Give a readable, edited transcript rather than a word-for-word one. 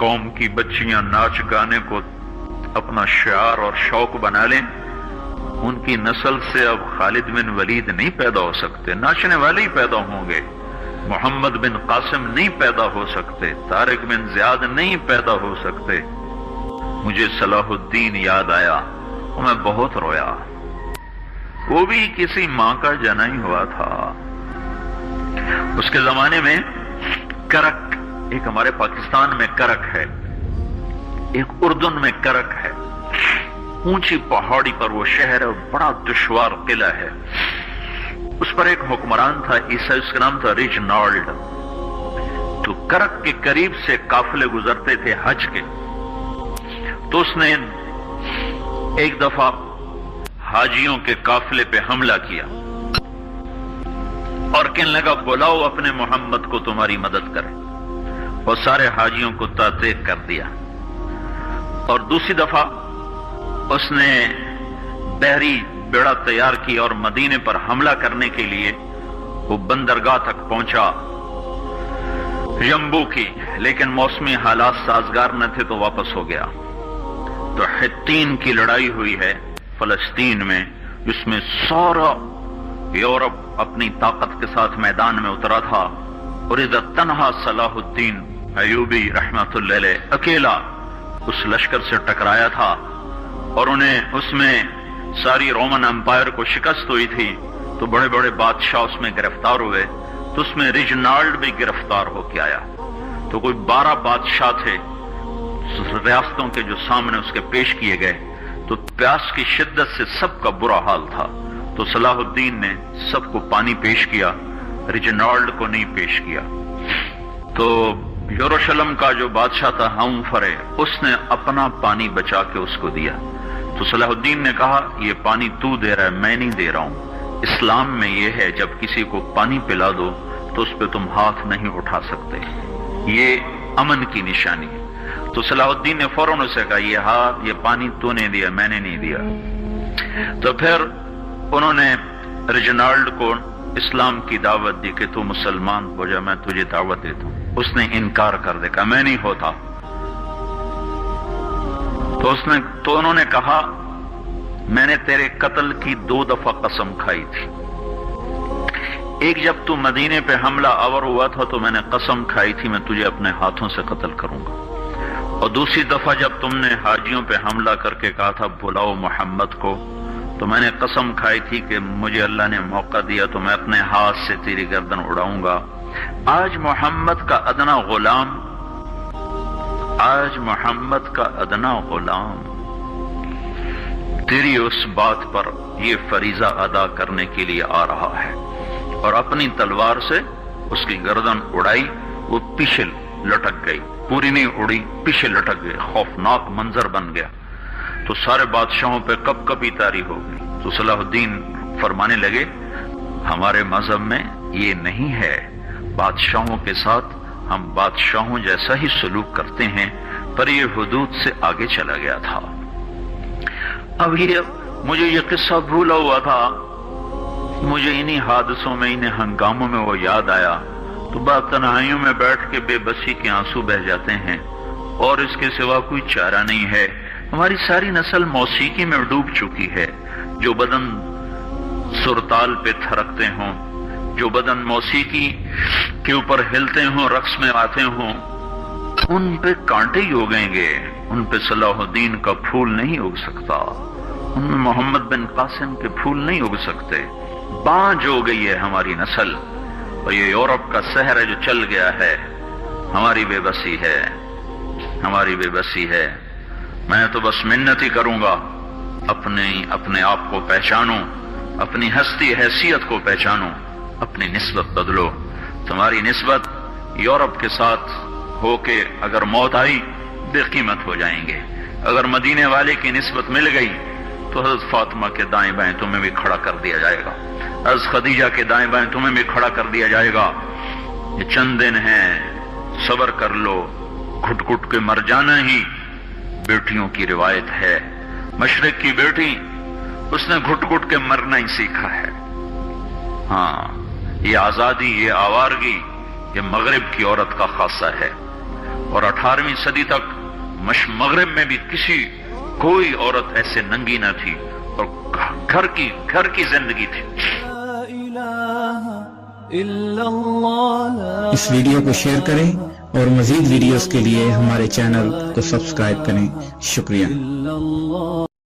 قوم کی بچیاں ناچ گانے کو اپنا شعار اور شوق بنا لیں، ان کی نسل سے اب خالد بن ولید نہیں پیدا ہو سکتے، ناچنے والے ہی پیدا ہوں گے، محمد بن قاسم نہیں پیدا ہو سکتے، طارق بن زیاد نہیں پیدا ہو سکتے۔ مجھے صلاح الدین یاد آیا، میں بہت رویا، وہ بھی کسی ماں کا جنا ہی ہوا تھا۔ اس کے زمانے میں کرک، ایک ہمارے پاکستان میں کرک ہے، ایک اردن میں کرک ہے، اونچی پہاڑی پر وہ شہر ہے، بڑا دشوار قلعہ ہے۔ اس پر ایک حکمران تھا عیسائی، اس کا نام تھا ریجنالڈ۔ تو کرک کے قریب سے قافلے گزرتے تھے حج کے، تو اس نے ایک دفعہ حاجیوں کے قافلے پہ حملہ کیا اور کہنے لگا بلاؤ اپنے محمد کو تمہاری مدد کرے، اور سارے حاجیوں کو تعطیق کر دیا۔ اور دوسری دفعہ اس نے بحری بیڑا تیار کی اور مدینے پر حملہ کرنے کے لیے وہ بندرگاہ تک پہنچا یمبو کی، لیکن موسمی حالات سازگار نہ تھے تو واپس ہو گیا۔ تو حطین کی لڑائی ہوئی ہے فلسطین میں، جس میں سارا یورپ اپنی طاقت کے ساتھ میدان میں اترا تھا، اور اذا تنہا صلاح الدین ایوبی رحمت اللہ علیہ اکیلا اس لشکر سے ٹکرایا تھا، اور انہیں اس میں ساری رومن امپائر کو شکست ہوئی تھی، تو بڑے بڑے بادشاہ اس میں گرفتار ہوئے، تو اس میں ریجنالڈ بھی گرفتار ہو کے آیا۔ تو کوئی 12 بادشاہ تھے ریاستوں کے جو سامنے اس کے پیش کیے گئے، تو پیاس کی شدت سے سب کا برا حال تھا، تو صلاح الدین نے سب کو پانی پیش کیا، ریجنالڈ کو نہیں پیش کیا۔ تو یروشلم کا جو بادشاہ تھا ہمفرے، اس نے اپنا پانی بچا کے اس کو دیا۔ تو صلاح الدین نے کہا یہ پانی تو دے رہا ہے، میں نہیں دے رہا ہوں۔ اسلام میں یہ ہے جب کسی کو پانی پلا دو تو اس پہ تم ہاتھ نہیں اٹھا سکتے، یہ امن کی نشانی ہے۔ تو صلاح الدین نے فوراً اسے کہا یہ پانی تو نے دیا، میں نے نہیں دیا۔ تو پھر انہوں نے ریجنالڈ کو اسلام کی دعوت دی کہ تو مسلمان ہو جا، میں تجھے دعوت دیتا ہوں۔ اس نے انکار کر دیا، کہا میں نہیں ہوتا۔ تو انہوں نے کہا میں نے تیرے قتل کی 2 دفعہ قسم کھائی تھی، ایک جب تو مدینے پہ حملہ آور ہوا تھا تو میں نے قسم کھائی تھی میں تجھے اپنے ہاتھوں سے قتل کروں گا، اور دوسری دفعہ جب تم نے حاجیوں پہ حملہ کر کے کہا تھا بلاؤ محمد کو، تو میں نے قسم کھائی تھی کہ مجھے اللہ نے موقع دیا تو میں اپنے ہاتھ سے تیری گردن اڑاؤں گا۔ آج محمد کا ادنا غلام تیری اس بات پر یہ فریضہ ادا کرنے کے لیے آ رہا ہے، اور اپنی تلوار سے اس کی گردن اڑائی، وہ پیچھے لٹک گئی، پوری نہیں اڑی، پیچھے لٹک گئی، خوفناک منظر بن گیا۔ تو سارے بادشاہوں پہ کپ کپی طاری ہو گئی۔ تو صلاح الدین فرمانے لگے ہمارے مذہب میں یہ نہیں ہے، بادشاہوں کے ساتھ ہم بادشاہوں جیسا ہی سلوک کرتے ہیں، پر یہ حدود سے آگے چلا گیا تھا۔ اب مجھے یہ قصہ بھولا ہوا تھا، مجھے انہی حادثوں میں، انہی ہنگاموں میں وہ یاد آیا، تو بعد تنہائیوں میں بیٹھ کے بے بسی کے آنسو بہہ جاتے ہیں، اور اس کے سوا کوئی چارہ نہیں ہے۔ ہماری ساری نسل موسیقی میں ڈوب چکی ہے، جو بدن سرتال پہ تھرکتے ہوں، جو بدن موسیقی کے اوپر ہلتے ہوں، رقص میں آتے ہوں، ان پہ کانٹے ہی اگیں گے، ان پہ صلاح الدین کا پھول نہیں اگ سکتا، ان میں محمد بن قاسم کے پھول نہیں اگ سکتے۔ بانجھ ہو گئی ہے ہماری نسل، اور یہ یورپ کا سحر ہے جو چل گیا ہے، ہماری بے بسی ہے، ہماری بے بسی ہے۔ میں تو بس منت ہی کروں گا اپنے آپ کو پہچانو، اپنی ہستی حیثیت کو پہچانو، اپنی نسبت بدلو۔ تمہاری نسبت یورپ کے ساتھ ہو کے اگر موت آئی بے قیمت ہو جائیں گے، اگر مدینے والے کی نسبت مل گئی تو حضرت فاطمہ کے دائیں بائیں تمہیں بھی کھڑا کر دیا جائے گا، حضرت خدیجہ کے دائیں بائیں تمہیں بھی کھڑا کر دیا جائے گا۔ یہ چند دن ہیں، صبر کر لو، گھٹ گھٹ کے مر جانا ہی بیٹیوں کی روایت ہے۔ مشرق کی بیٹی، اس نے گھٹ گھٹ کے مرنا ہی سیکھا ہے۔ ہاں، یہ آزادی، یہ آوارگی، یہ مغرب کی عورت کا خاصہ ہے۔ اور 18ویں صدی تک مغرب میں بھی کوئی عورت ایسے ننگی نہ تھی، اور گھر کی زندگی تھی۔ اس ویڈیو کو شیئر کریں اور مزید ویڈیوز کے لیے ہمارے چینل کو سبسکرائب کریں۔ شکریہ۔